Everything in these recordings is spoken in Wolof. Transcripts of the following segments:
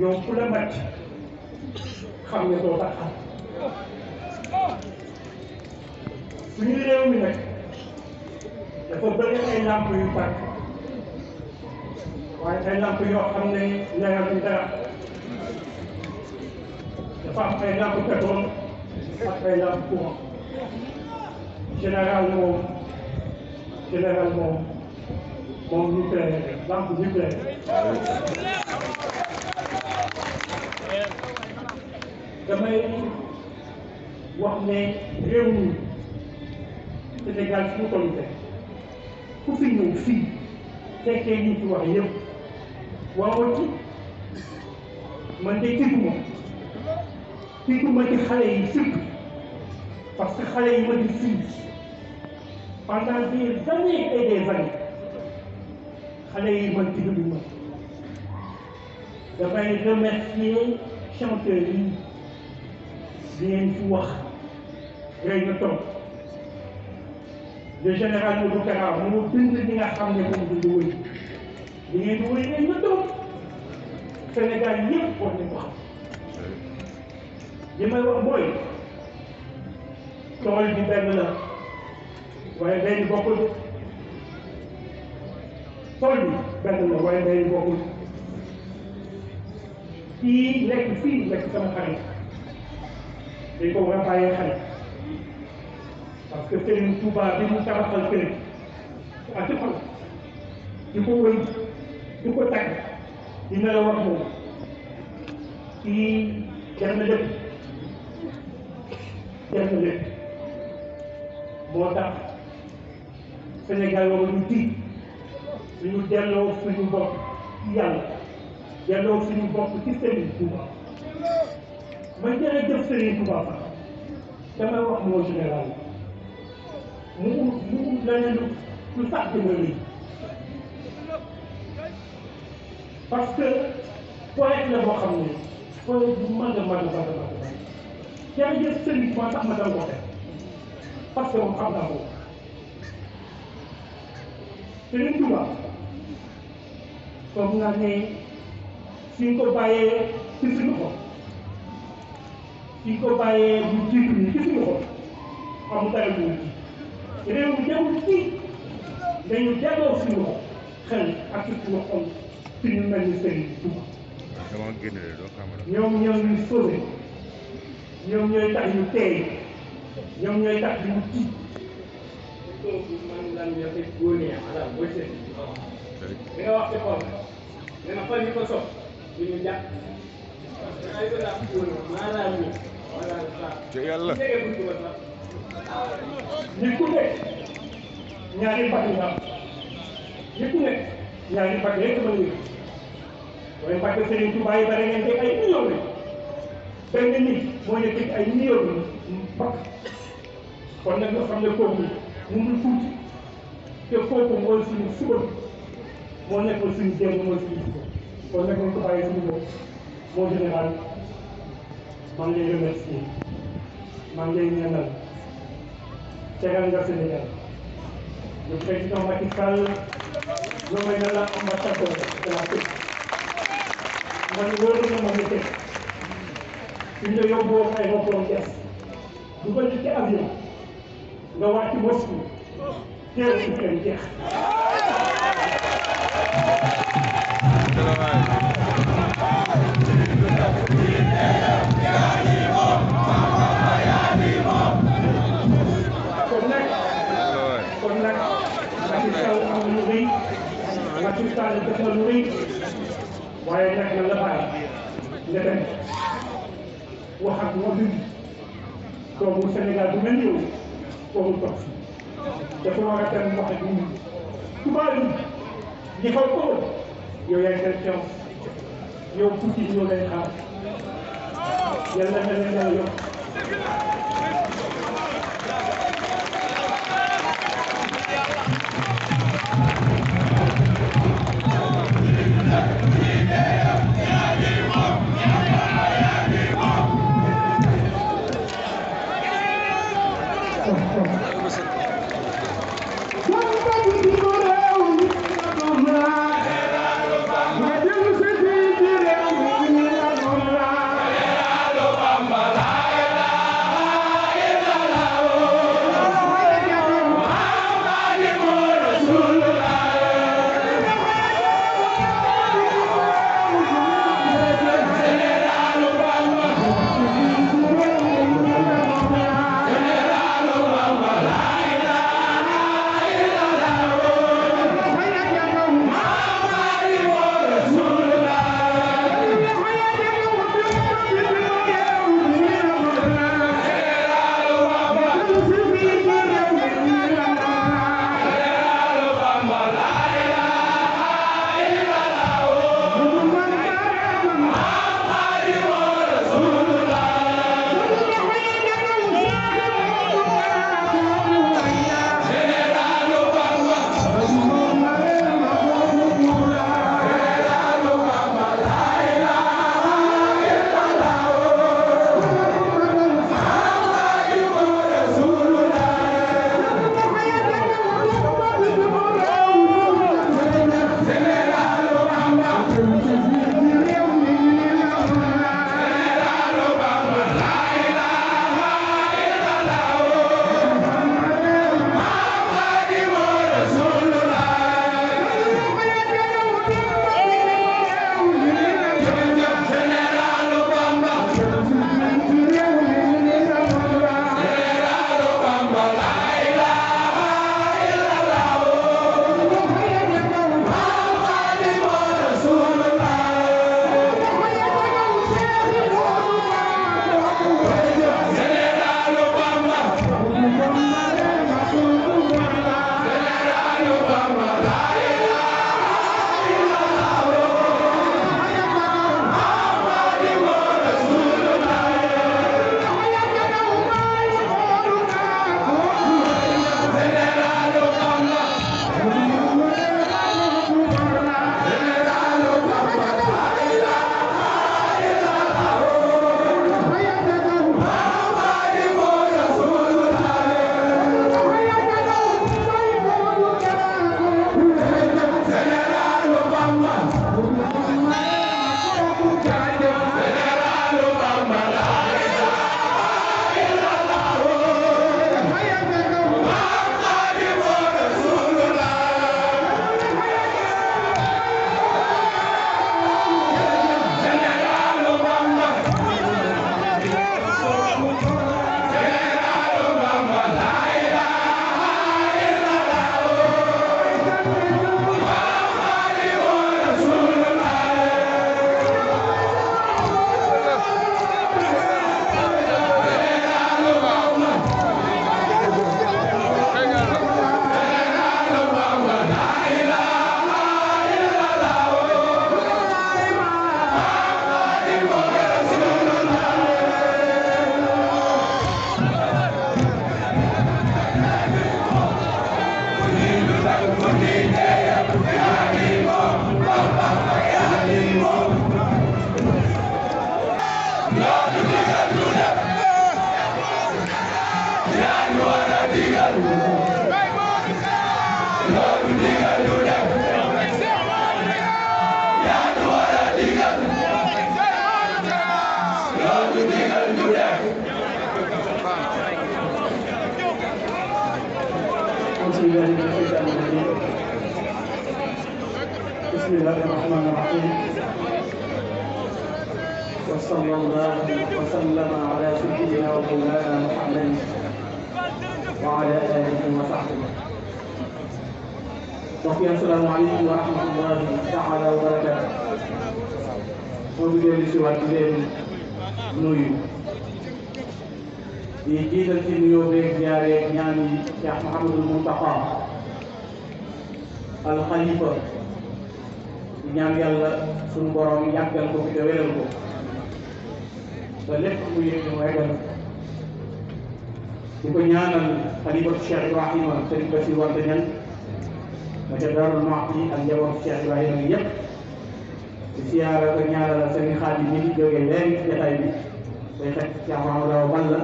yow ku la mat xam nga doo tax xam suñu réew mi nag dafa bëri ay lamp yu tàkk waaye ay lamp yoo xam ne leeral dara dafa am ay lamp pétrole ak ay lamp courant général moom nucléaire lampe nucléaire damay wax ne réew mi Sénégal fi mu toll nii ku fi ñëw fii fekkee ñu fi wax yëpp waaw ci man de tiituma ci xale yi surtout parce que xale yi ma di fii pendant des années et des années xale yi man tiituma damay remercier chanteurs yi di ngeen fi wax rëy na toog le général Modou Kara moo bind li nga xam ne moom du wëy di ngeen di wëy rëy na toog Sénégal yëpp war nañ ko xam li may wax mooy tool bi benn la waaye day di bokkul tool bi benn la waaye day di bokkul kii nekk fii nekk sama xarit dañ ko war a bàyyee xel parce que Serigne Touba bi mu tabaxal kër ak ci xol di ko wëy di ko tàgg dina la wax moom kii jar na lépp moo tax Sénégal waruñu tiit suñu delloo suñu bopp ci yàlla delloo suñu bopp ci Serigne Touba ma jërëjëf Serigne Touba sax damay wax moo général mu leneen lu sax dina lii parce que poète la boo xam ne poète bu mag a mag jërëjëf Serigne Touba sax ma dal ko def parce que moom xam naa ko Serigne Touba foog naa ne suñ ko bàyyee ci suñu xol suñ ko bàyyee bu jiitu nii ci suñu xol amul dara lu ñu réew mi demul ci dañu delloo suñu xel ak suñu xol suñu mel ni Serigne Touba ñoom ñoo ñu sauvé ñoom ñooy tax ñu teey ñoom ñooy tax ñu tiit. man lan nga fekk góone ala booy seet li nga wax ci xol nee na xol yi ko sopp du ñu jàpp ay ko daa góone maanaam ñu wala sa yàlla jege buñ ko sax nit ku nekk ñaari pàcc nga am nit ku nekk ñaari pàcc rek mën nga waaye pàcc Serigne Touba yi bare ngeen ay millions lañ benn nit moo nekk ay millions pàcc kon nag nga xam ne kooku mu ngi tuuti te kooku mooy suñu suba moo nekkoon suñu démb mooy suñu suba kon nag nañ ko bàyyi suñu bopp moo général maa ngi lay remercier maa ngi lay ñaanal tegal nga Sénégal le président Macky Sall nommé na la ambassadeur de la paix man wóor na ma ne tey suñ la yóbboo aéroport Diass dugal ci avion nga wàcc Moscou teew ci kër jeex. kon nag Macky Sall am na lu rëy Macky Sall def na lu rëy waaye nag na la bàyyi nga dem wax ak moom doomu Sénégal bu mel ni yow foofu toog dafa war a dem wax ak nit ñi tubaab yi ñi xaw ko yow yaay seen chance yow tuuti ñoo lay xaar yàlla na leen yàlla yokk. Bamba بسم الله الرحمن الرحيم وصلى الله وسلم على سيدنا ومولانا محمد وعلى آله وصحبه. السلام عليكم ورحمة الله تعالى وبركاته. moo ngi dellu si waat di leen nuyu di jiital ci nuyoo beeg jaaree ñaan yi Cheikh Mouhamadul Mountakha al Khalifa di ñaan yàlla suñu borom yàggal ko fi te wéral ko ba lépp mu yëg mu eggal di ko ñaanal xalifatu Cheikh Ibrahima Sëriñ Bassirou Anta Niang ma ca Darou Mouhty ak njabootu Cheikh Ibrahima gi yëpp di siyaara ko ñaanal Sëriñ Xaadim mi di jóge léegi ci jotaay bi day fekk Cheikh Mahamadou Balla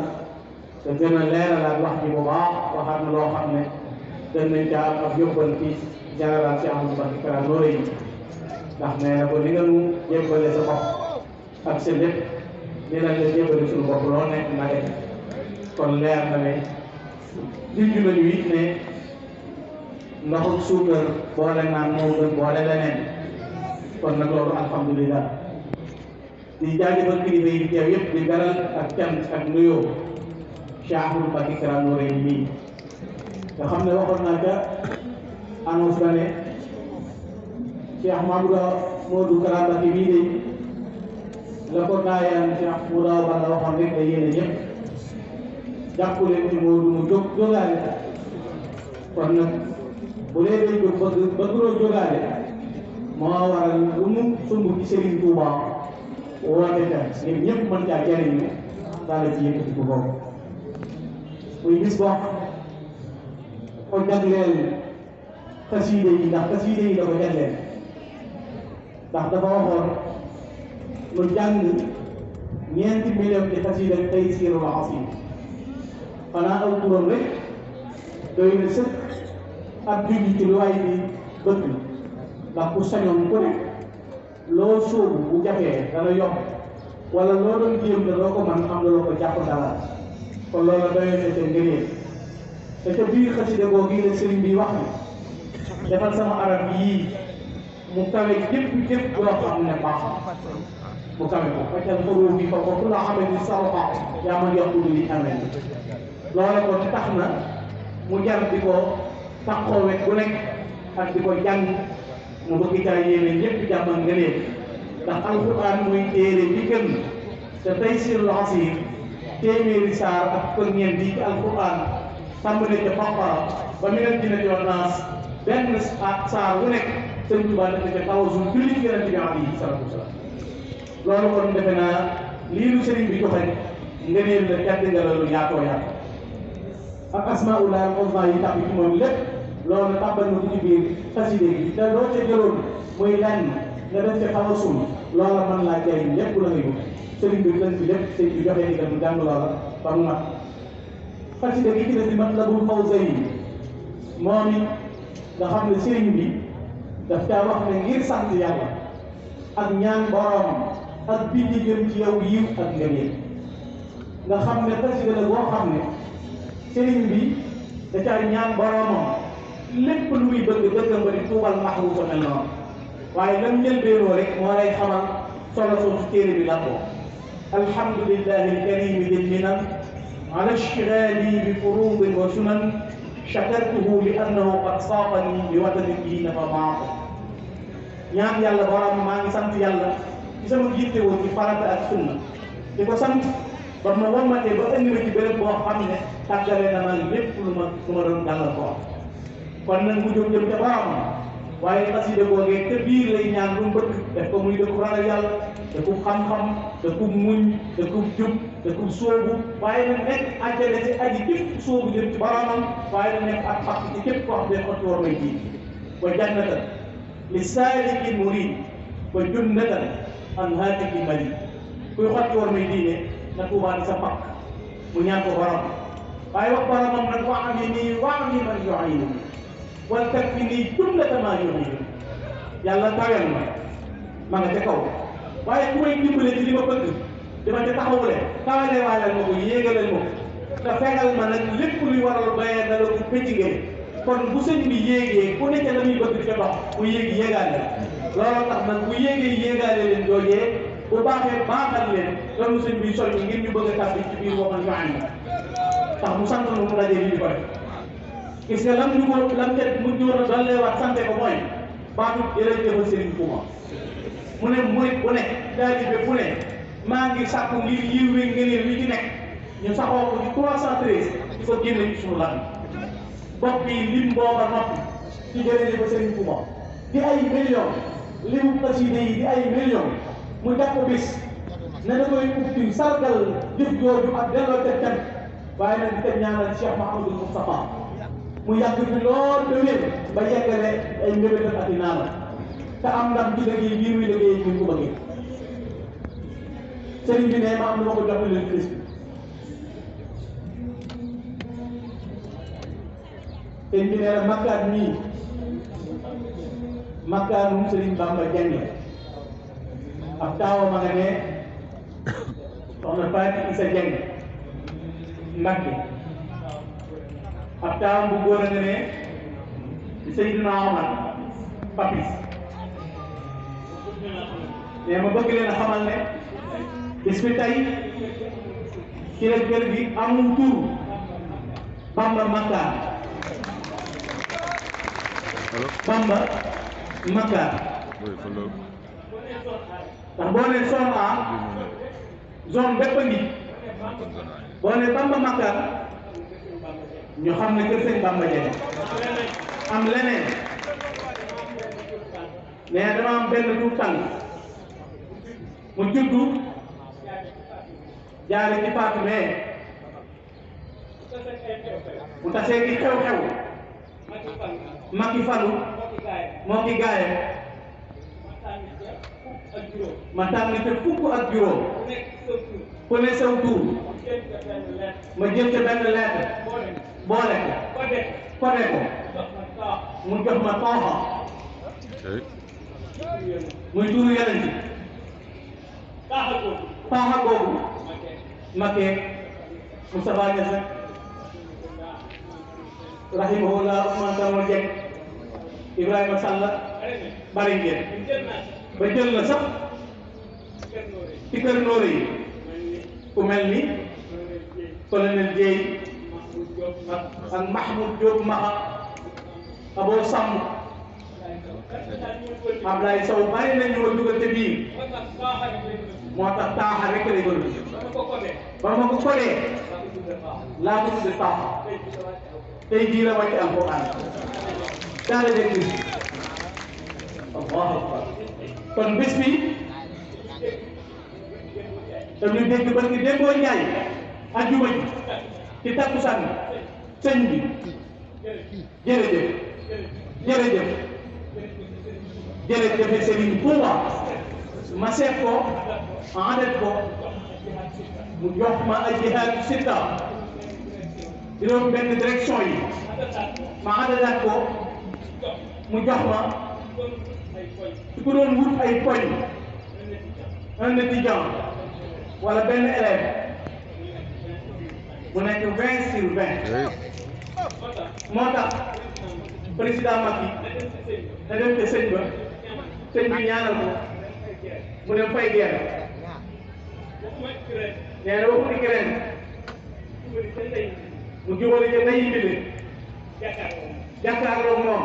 te gën a leeralaat wax ji bu baax waxaat na loo xam ne gën nañ caa am ak yóbbal ci général Cheikh Amadou Bamba Kara Noreyni ndax nee na ko li nga nu jébbale sa bopp ak sa lépp ni la nga jébbale suñu bopp loo nekk na def kon leer na ne junj nañu it ne ndoxu suukar boole naan moo gën boole leneen kon nag loolu alhamdulilah di jaajëfal kilifa yi teew yëpp di beral ak cant ak nuyoo Cheikh Ahmadou Bamba Kara Noreyni nii nga xam ne waxoon naa ca annonce ba ne Cheikh Modou Kara Mbacké bii de la ko daayaan Cheikh Modou Balla waxoon rek da yéene ñëpp jàpp leen ci Modou mu jógaale kon nag bu dee day jóg bëgg jógaale moo waral lu mu sumb ci Serigne Touba woote ca ngir ñëpp mën caa jariñu daal ci yëkkati ko boobu muy bis boo ko jagleel xasiide yi ndax xasiide yi da ko jagleel ndax dafa waxoon lu jàng 4 millions ci xasiida Taysiirul Asiir xanaa aw turam rek doy na sëkk ab junj ci lu waay bi bëgg ndax ku sañoon ku ne loo sóobu bu jafee dana yomb wala loo doon jéem te doo ko man am na loo ko jàpp dara kon loolu doy na ca ngëneel te ca biir xasida googu la sëriñ bi wax ni defal sama arab yii mu kawe képp loo xam ne baax mu kawe ko feccal xaróo bi ko ku la xamee ni saroxa yaa ma yokku li amee loola kon tax na mu jar di ko taxoo wet bu nekk ak di ko jàng mu bëgg caa yéene ñëpp jàmmal ngëneel ndax alquran muy téere bi gën te Taysiirul Asiir téeméeri saar ak fukk ñeent yi ci alquran tàmbale ca Baqara ba minal jinnati wan naas benn saar wu nekk Sëñ Tuubaa dafa ca tawasul julli ci Yonent bi alayhi salaatu wa salaam loolu kon defe naa lii lu sëriñ bi joxe ngëneel la jàdd nga la lu yaatoo yaatoo ak asmaa'ullahi al-husnaa yi tax ci moom lépp loolu tàmbal na ko ci biir xaside gi te loo ca jëloon muy lenn nga def ca tawasul loola mën laa jëriñ lépp la nga yóbbu sëriñ bi lën bi lépp sëñ bi joxe ndigal mu jàng loola ba mu mat xaside gi ci des di Matlabul Fawzayni moom it nga xam ne sëriñ bi daf caa wax ne ngir sant yàlla ak ñaan boroom ak bindi jëm ci yow yiw ak ngëneel nga xam ne xaside la boo xam ne sëriñ bi da caa ñaan boroomam lépp lu muy bëgg dëggam ba di tuubal maxru ko mel noonu waaye lam njëlbeenoo rek moo lay xamal solo soosu téere bi la ko alhamdulillahi alkarimi dil minan ala ishtigali bi furudin wa sunan shakartuhu li annahu qad saaqani li watanin bihi nafa maako ñaan yàlla borom maa ngi sant yàlla ci sama yittewoo ci farata ak sunna di ko sant ba ma wammatee ba indi ma ci béréb boo xam ne tàggale na ma lépp lu ma doon gàllankoor kon nag mu jóg jëm ca borom waaye xasida googee te biir lay ñaan lu mu bëgg def ko muy dëkku ragal yàlla dëkku xam-xam dëkku muñ dëkku jub dëkku sóobu waaye nag nekk àjjale ci aji képp sóobu jëm ci boromam waaye nag nekk ak pàcc ci képp koo xam ne xott war may ji wa jannatan li saaliki murid wa junnatan an haatiki mari kuy xotti war may diine na Tuubaa di sa pàkk mu ñaan ko borom waaye wax boromam nag wax am nii wax am ni man yu'inu wal takfini jumlata maa yu'inu yàlla tawel ma nga ca kaw waaye ku may dimbale ci li ma bëgg di ma ca taxawule tawalee waayal ma ko yéegalal ma ko te fegal ma nag lépp luy waral bayee na la ko pëccigee kon bu sëñ bi yéegee ku nekk la muy bëgg di ca dox mu yéegi yéegaale looloo tax nag bu yéegee yéegaale leen joojee bu baaxee baaxal leen loolu sëñ bi soññi ngir ñu bëgg a tàbbi ci biir waxal ñu ànd tax mu sant nu mu dajee li di ko def gis nga lam ñu ko lam ca mu ñu war a dolleewaat sante ko mooy baatu jërëjëf Serigne Touba mu ne murit bu ne taalibe bu ne maa ngi sàkku ngir yiw wi ngëneel wi ci nekk ñu saxoo ko ci 313 di ko génne ci suñu lan bopp bi lim booba noppi ci jërëjëf Serigne Touba di ay millions limu xasida yi di ay millions mu jàpp ko bis ne da koy ubbi sargal jëf jooju ak delloo ca can waaye nag di teg ñaanal Cheikh Mouhamadou Moustapha mu yàgg fi lool te wér ba yeggale ay mbébétam ak i naanam te am ndam ci liggéey bii muy liggéey ñu ko bëggee sëriñ bi ne ma am lu ma ko jox leen Christ sëriñ bi nee na makkaat mii makkaanum sëriñ Bamba Jeng la ab taawa ma nga ne soxna Faati Isa Jeng Mbàkke ab taawam bu góor a nga ne Seydina Omar Papis mais ma bëgg leen a xamal ne bis bi tey ci la kër gi amul tur Bamba Makkaar Bamba Makkaar ndax boo nee zone A zone bépp a ngi boo nee Bamba Makkaar ñu xam ne kër sëñ Bamba Jeng am leneen mais dama am benn tuut tànk mu juddu jaare ci faatu mais mu tasee ki xew-xew Macky Falu moo ki gaaye ma tànn ca fukk ak juróom ku ne saw tuur ma jël ca benn lettre boole ko kode ko mu jox ma tooxa muy tuuru yeneen ci tooxa googu Macky Moustapha Niasse rahimahullah Ousmane Tanor Dieng Ibrahima Sall bari ngeen ba jël na sax ci kër Nooré yi ku mel ni colonel Dieye ak Mahmoud Diop Maha Abo Samb Ablaye Sow bari nañ ñu dugal te biir moo tax taaxa rek lay doon ba ma ko kodee laa ko tudde taaxa tey jii la wàcc alquran daal la dégg Allahu akbar kon bés bi dañu dégg ba ki démboo Njaay ajjuma ji ci takkusaan sëñ bi jërëjëf jërëjëf jërëjëf Serigne Touba ma seet ko adet ko mu jox ma ay jihaad sitta juróom benn direction yi ma adadaat ko mu jox ma su ko doon wut ay poñ un étudiant wala benn élève mu nekk 20/20 moo tax président Macky da dem te sëñ ba sëñ bi ñaanal ko mu dem fay guerre nee na waxu ni keneen mu jubale ca ndeyi mbili jàkkaarloo moom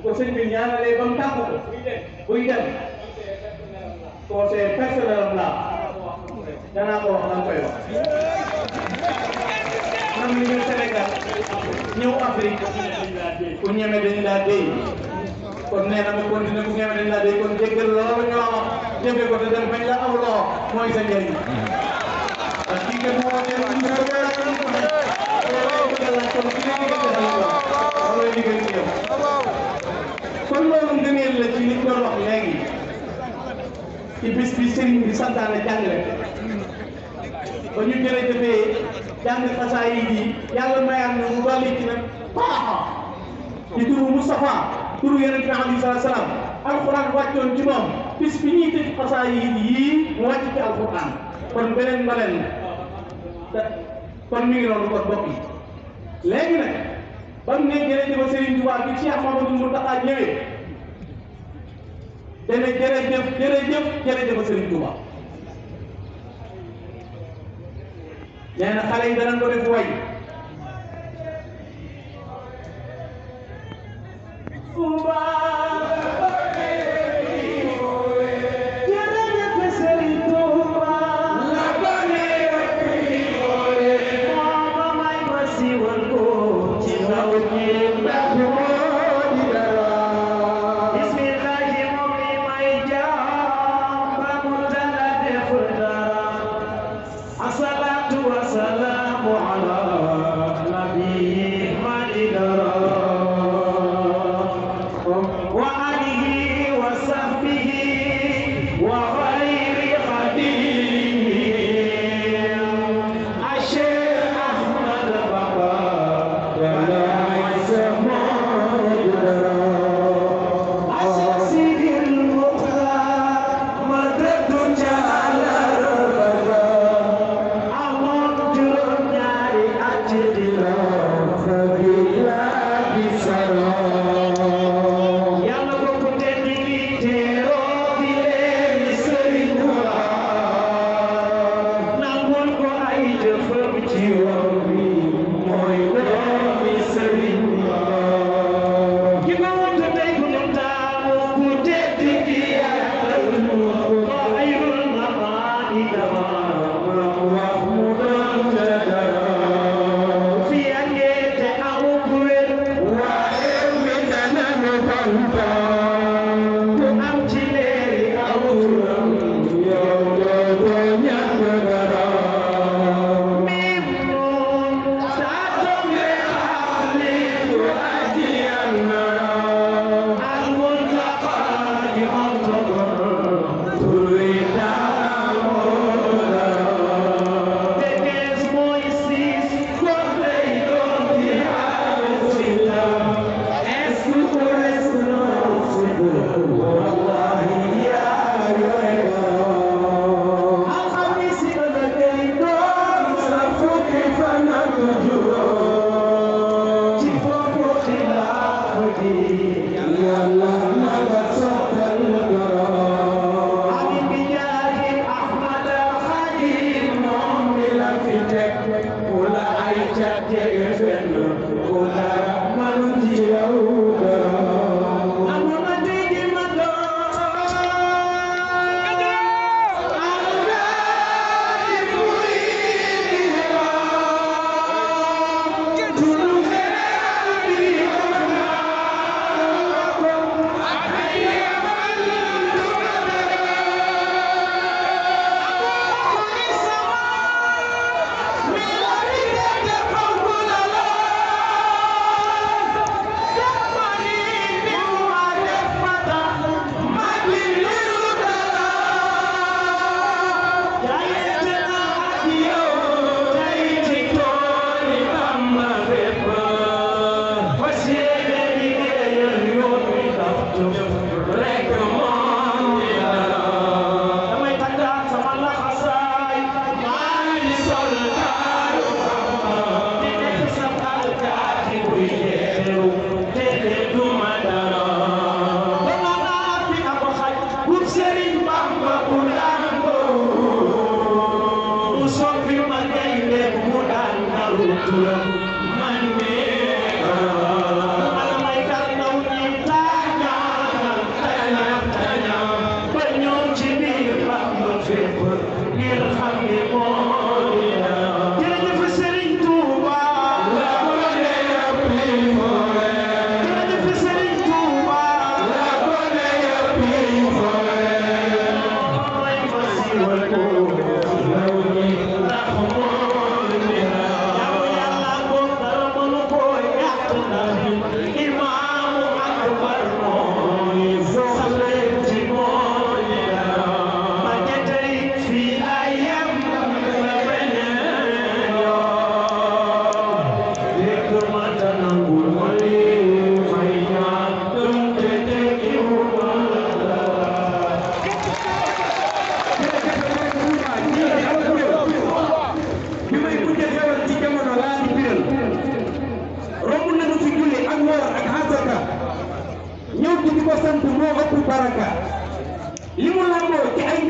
ko sëñ bi ñaanalee ba mu tàggu ko buy dem conseil personnel am laa danaa ko wax lan koy wax man mi ñëw Sénégal ñëw Afrique ku ñeme dañu laa déy kon nee na ma continué ku ñeme dañu laa déy kon jéggal loolu ñoo wax jëfe ko te dem bañ la aw loo mooy sa njëriñ parce que kenn moo dem ñu ko dara ko kon kon loolu ngëneel la ci li ñu doon wax léegi ci bis bi sëriñ bi santaane jàngale ba ñu jërëjëfee jàng xasaay yi yàlla mayaat na mu dolli ci nag baaxa ci turu Moustapha turu Yonent bi alayhi salaam alxuraan wàccoon ci moom bis bi ñuy tëj xasaay yi mu wàcc ci alxuraan kon beneen mbaleen kon mi ngi noonu kon bokk yi léegi nag ba mu ne jërëjëf Serigne Touba bi Cheikh Mamadou Mountakha ñëwee dana jërëjëf jërëjëf jërëjëf Serigne Touba nee na xale yi danañ ko def way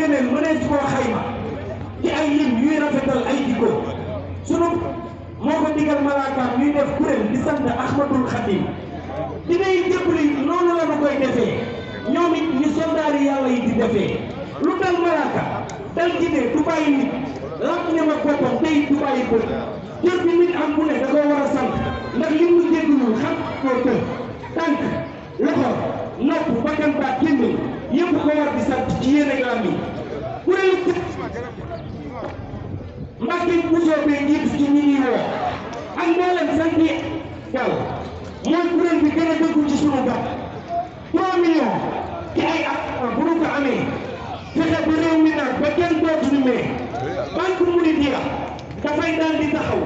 ngëneel mënees koo xayma ci ay lim yuy rafetal ay jikko sunu moo ko digal malaakaam ñuy def kuréel di sant Ahmadul Xadim dinay jëppali noonu la nu koy defee ñoom it ni soldaari yàlla yi di defee lu dal malaaka dal jinne du bàyyi nit làmp ñam ak boppam tey du bàyyi bët jër bi nit am bu ne da koo war a sant ndax li mu jéggulul xam koo të tànk loxo nopp bakkan baat gémmiñ yëpp ko war di sant ci yéen ak làmmiñ kuréelu Mbàkke bu soobee njiit ci ñi ñuy woo ak mboolem sant gal mooy kuréel bi gën a dëggu ci sunu gat 3 millions ci ay at bu nu ko amee fexe ba réew mi nag ba kenn dootuñu mee banque Mouridiya dafay daal di taxaw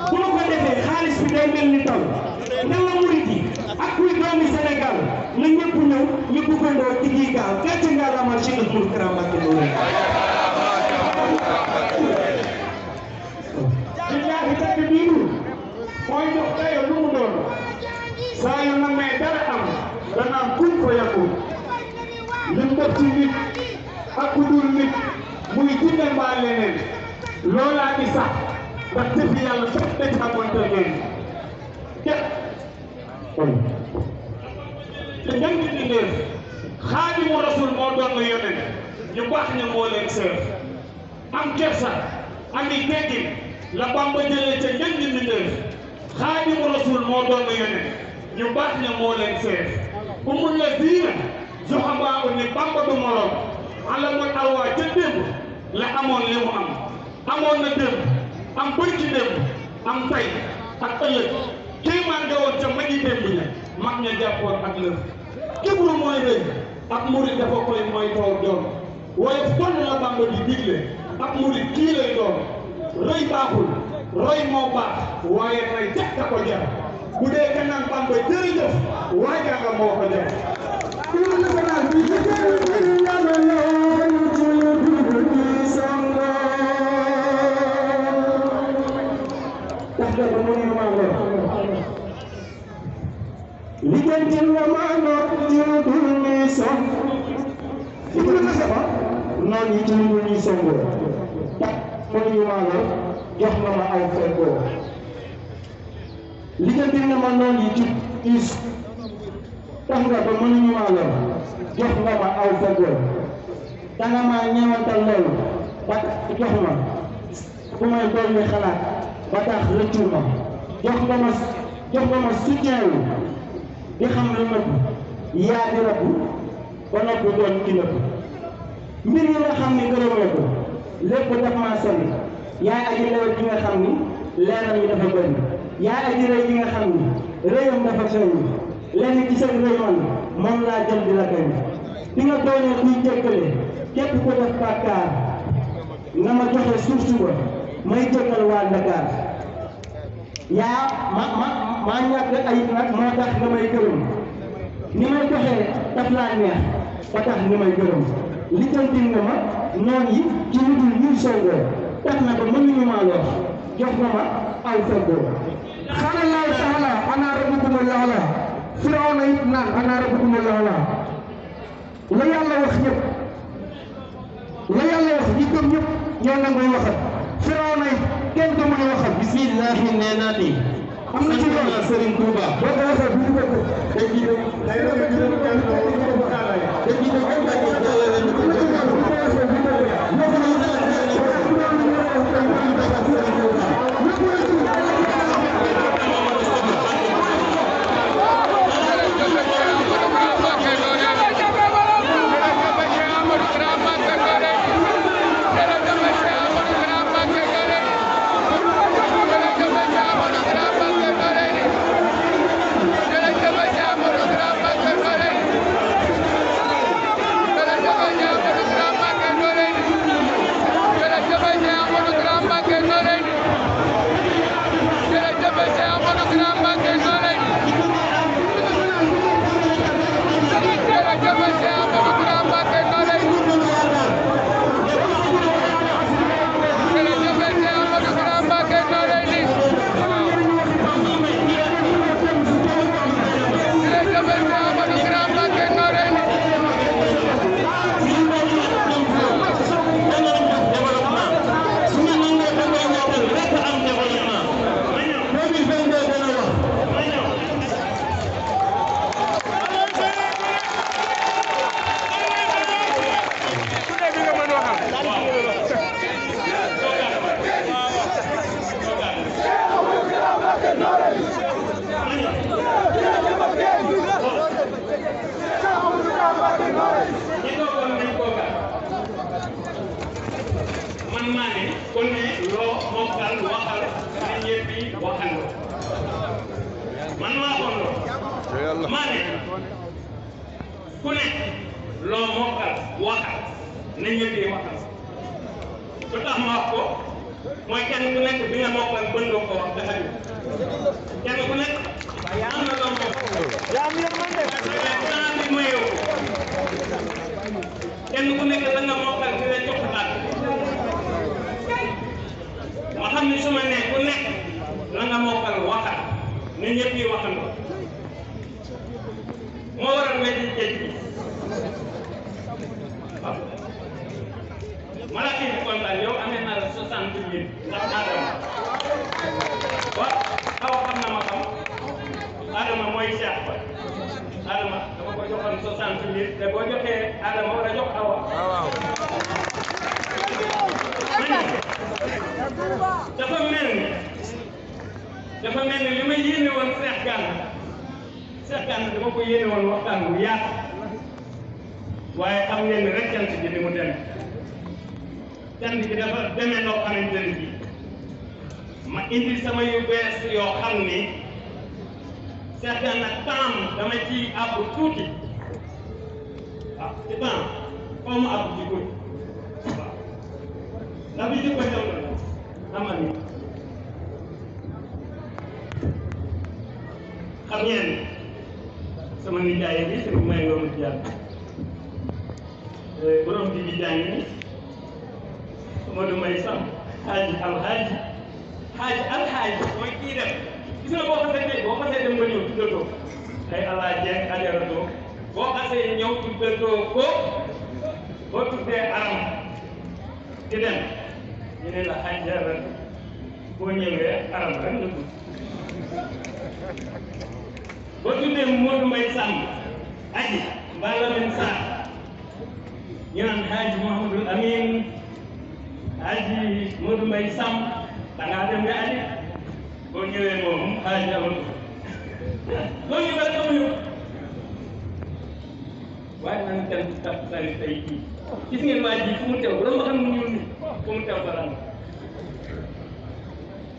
bu ma ko defee xaalis bi day mel ni taw ndax la murid yi ak kuy doomi Sénégal na ñëpp ñëw ñu bëggandoo ci gii gaal gàcce nga la amal Cheikh Ahmadou Kara Mbacké Noreyni. billaahi dëkk bii mooy jox dayo lu mu doon saa yu namee dara am danaan kuñ ko yàqu lim def ci nit ak ku dul nit muy jinne mbaa leneen loolaa di sax ndax jëfi yàlla sax dañ xamante ngeen te njëng di ndéef Xaadimu Rasul moo doon na yonent ñu baax ña moo leen seef am kersa ami teggin la Bamba jëlee ca njëng di ndéef Xaadimu Rasul moo doon na yonent ñu baax ña moo leen seef umul la diina joxabaa u ni Bamba du morom alamal alwaa ca démb la amoon li mu am amoon na démb am bërki démb am tay ak ëllëg kéemaan nga woon ca magi démb ña mag ña jàppoon ak lëf kibru mooy rëy ak murit dafa koy mooy taw doon waaye toll la Bamba di digle ak murit kii lay doon rëy baaxul roy moo baax waaye nay jàkka ko jar bu dee ka naan Bamba jërëjëf waajaa nga moo ko jar liggéeyal la maa noor ci lu dul ñuy song li ko la sama noon yi ci lu dul ñuy songoo tax mënuñu maa lor jox nga ma aw fekkoo liggéeyal na ma noon yi ci is tax nga ba mënuñu maa lor jox nga ma aw fekkoo danga maa ñeewantal loolu ba tax jox ma bu may dolli xalaat ba tax rëccu ma jox nga ma soutien wu di xam lu nëbb yaa di rëbb ba noppi doon ci nëbb mbir yi nga xam ni gërëm la ko lépp daf maa sori yaay aji lewet ji nga xam ni leeram yi dafa bëri yaay aji rëy ji nga xam ni rëyam dafa feeñ lenn ci seen rëy man moom laa jël di la kañ di nga doonee kuy jéggale képp ko def bàkkaar nga ma joxe suuf suba may jéggal waa Dakar yaa maa ñàkk ayib nag moo tax nga may gërëm ni may doxee daf laa neex ba tax nga may gërëm lijjantil nga ma noon yi ci lu dul ñuy songoo tax na ba mënuñu maa lor jox nga ma aw feggoo xaala Allahu taala ana rabbukum al-a'la Firawna it naan ana rabbukum al-a'la la yàlla wax ñëpp la yàlla wax ñi gëm ñëpp ñoo nangooy waxat Firawna it kenn ko mën a waxal bismillahi nee naa ni am na ci loolu Serigne Touba boo ko waxee bu ñu ko dañ ci man maa ne ku ne loo mokkal waxal ne ñëpp yi waxandoo man maa ko lool maa ne ku ne loo mokkal waxal ne ñëpp yi waxal lu tax ma wax ko mooy kenn ku nekk bi nga mokkal bën nga ko wax dafa ñu kenn ku nekk am na loo mokkal bi mayoo kenn ku nekk da nga mokkal di la jox baat ma xam ni su ma ne ku nekk la nga mokkal waxal ne ñëpp yi waxandoo moo waral weji géej bi waaw malaki bi kontaan yow amee naa la 60 000 ndax Adama waaw xaw xam na ma xam Adama mooy Cheikh ba Adama dama ko joxoon 60 000 te boo joxee Adama war a jox Awa dafa mel ni li ma yéene woon Cheikh Gana dama ko yéene woon waxtaan bu yaatu waaye xam ngeen ne rek cant gi ni mu demee cant gi dafa demee noo xamante ne bii ma indi sama yu bees yoo xam ni Cheikh Gana temps dama ci àbb tuuti waaw ci temps foo mu àbb ci tuuti waaw ndax bi jikko ñëw na xamal ni xam ngeen sama nijaay bi sëriñ may loolu jàll borom bi di jàng ni Modou Mbaye Sam alxaaji mooy kii def gis nga boo xasee dem ba ñëw tuddatoo ay alaaji ak ajaratoo boo xasee ñëw tuddatoo ko boo tuddee aram di dem ñu ne la ajarat boo ñëwee aram rek nga tudd boo tuddee Modou Mbaye Samb aji mbaa Lamine Sarr ñu naan Hadji Mouhamadou Amine Hadji Modou Mbaye Samb da ngaa dem nga aji boo ñëwee moom Hadji amul loolu ñu bëri amuñu waaye man kenn ku tax sari tey kii gis ngeen waa ji fu mu teew loolu ma xam ne ñun fu mu teew dara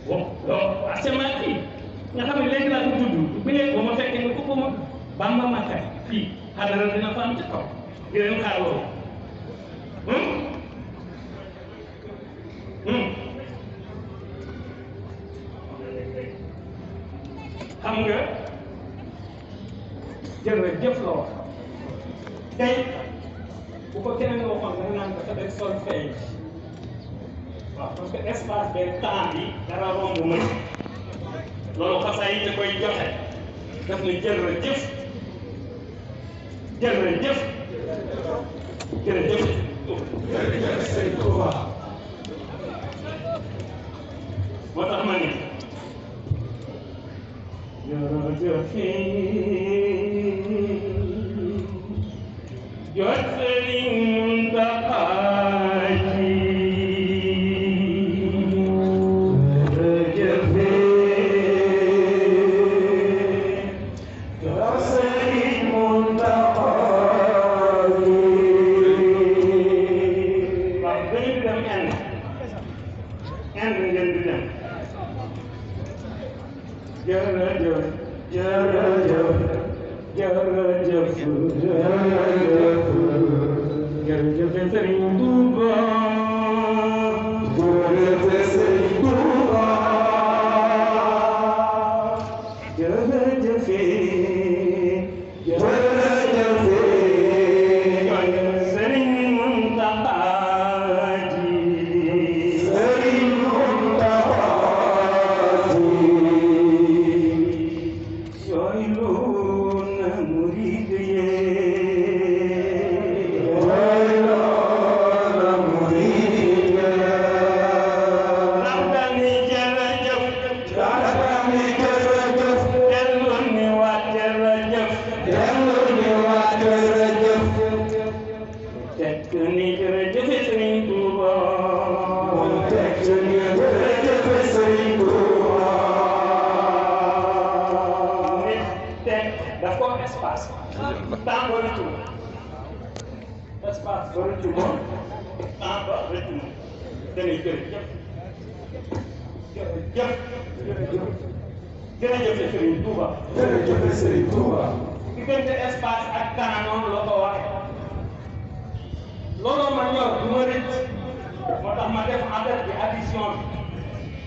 bon loolu asement kii nga xam ne léegi laa ko tudd bu nekk ba ma fekkee nga ko ma Bamba Makka fii xadara dina fa am ci kaw di leen xaar loolu xam nga jërëjëf la wax tey bu ko keneen waxoon da nga naan dafa def solfège waaw parce que espace de temps bi dara romb ma loolu xasaa yi da koy joxe daf ne jërëjëf jërëjëf sëñ Touba moo tax ma ne jërëjëf jot Sëriñ Muntaxa dañuy jërëjëf jërëjëf Serigne Touba. jërëjëf Serigne Touba. diggante espace ak temps noonu la ko waxee looloo ma ñor du ma rëcc moo tax ma def affaire bi addition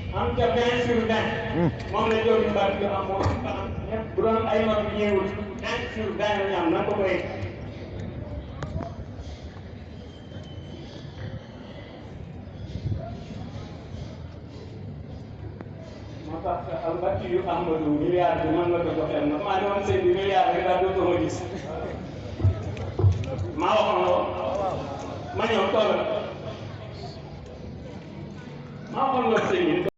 bi am ca 20 sur 20 moom la jóg yu bari yu amoon bu doon ay notes yu ñëwul 5 sur 20 la ñu am na ko koy moo tax albati yu Amadou milliard bi mën nga ko joxeel nag maa ne woon seen bi milliard bi daal dootoo ma gis maa waxoon lool ma ñëw toog maa waxoon lool seen bi